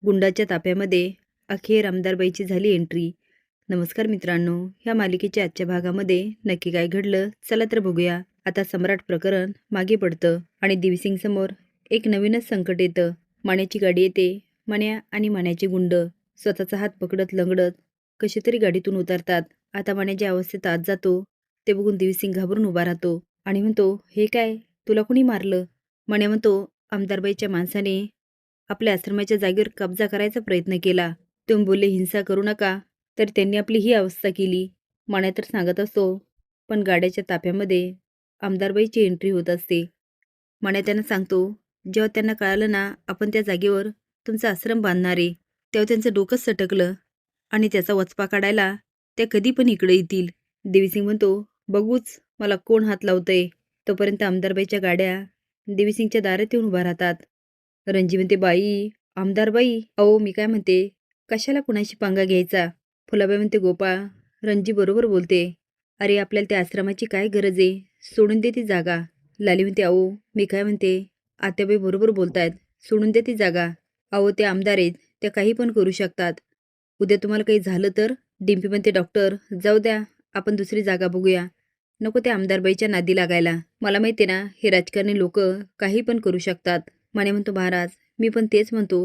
गुंडाच्या ताफ्यामध्ये अखेर आमदारबाईची झाली एंट्री. नमस्कार मित्रांनो, ह्या मालिकेच्या आजच्या भागामध्ये नक्की काय घडलं चला तर बघूया. आता सम्राट प्रकरण मागे पडतं आणि दिवसिंग समोर एक नवीनच संकट येतं. माण्याची गाडी येते. माण्या आणि माण्याचे गुंड स्वतःचा हात पकडत लंगडत कशी तरी गाडीतून उतरतात. आता माण्याच्या अवस्थेत आत जातो ते बघून दिवसिंग घाबरून उभा राहतो आणि म्हणतो, हे काय, तुला कोणी मारलं? माण्या म्हणतो, आमदारबाईच्या माणसाने आपल्या आश्रमाच्या जागेवर कब्जा करायचा प्रयत्न केला. तुम्ही बोलले हिंसा करू नका, तर त्यांनी आपली ही अवस्था केली. माण्या तर सांगत असतो, पण गाड्याच्या ताफ्यामध्ये आमदारबाईची एंट्री होत असते. माण्या त्यांना सांगतो, जेव्हा त्यांना कळालं ना आपण त्या जागेवर तुमचा आश्रम बांधणार आहे, तेव्हा त्यांचं डोकंच सटकलं आणि त्याचा वचपा काढायला त्या कधी पण इकडे येतील. देवीसिंग म्हणतो, बघूच मला कोण हात लावतंय. तोपर्यंत आमदारबाईच्या गाड्या देवीसिंगच्या दारात येऊन उभा राहतात. रणजी म्हणते, बाई, आमदार बाई, अहो मी काय म्हणते, कशाला कुणाशी पंगा घ्यायचा? फुलाबाई म्हणते, गोपाळ, रणजी बरोबर बोलते. अरे आपल्याला त्या आश्रमाची काय गरज आहे? सोडून दे ती जागा. लाली म्हणते, अहो मी काय म्हणते, आत्याबाई बरोबर बोलतायत, सोडून दे ती जागा. अहो ते आमदार आहेत, त्या काही पण करू शकतात. उद्या तुम्हाला काही झालं तर? डिंपी म्हणते, डॉक्टर जाऊ द्या, आपण दुसरी जागा बघूया. नको त्या आमदारबाईच्या नादी लागायला. मला माहिती ना, हे राजकारणी लोक काही पण करू शकतात. माने म्हणतो, महाराज मी पण तेच म्हणतो,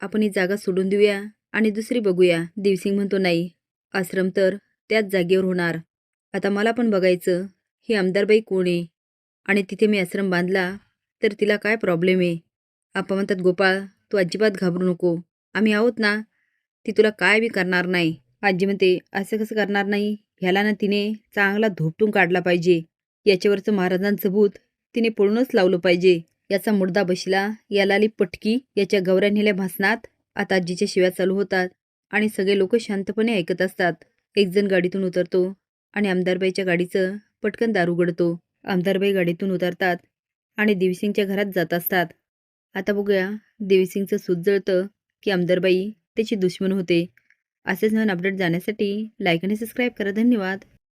आपण ही जागा सोडून देऊया आणि दुसरी बघूया. दिवसिंग म्हणतो, नाही, आश्रम तर त्याच जागेवर होणार. आता मला पण बघायचं ही आमदारबाई कोण आहे आणि तिथे मी आश्रम बांधला तर तिला काय प्रॉब्लेम आहे. आपा म्हणतात, गोपाळ तू अजिबात घाबरू नको, आम्ही आहोत ना, ती तुला काय बी करणार नाही. आजी म्हणते, असं कसं करणार नाही, ह्याला ना तिने चांगला धोपटून काढला पाहिजे. याच्यावरचं महाराजांचं भूत तिने पळूनच लावलं पाहिजे. याचा मुर्दा बसला, याला आली पटकी, याच्या गौऱ्या नेल्या भासणात. आता आजीच्या शिव्या चालू होतात आणि सगळे लोक शांतपणे ऐकत असतात. एक जण गाडीतून उतरतो आणि आमदारबाईच्या गाडीचं पटकन दार उघडतो. आमदारबाई गाडीतून उतरतात आणि देवीसिंगच्या घरात जात असतात. आता बघूया देवीसिंगचं सूत जळतं की आमदारबाई त्याची दुश्मन होते. असेच नवीन अपडेट जाण्यासाठी लाईक आणि सबस्क्राईब करा. धन्यवाद.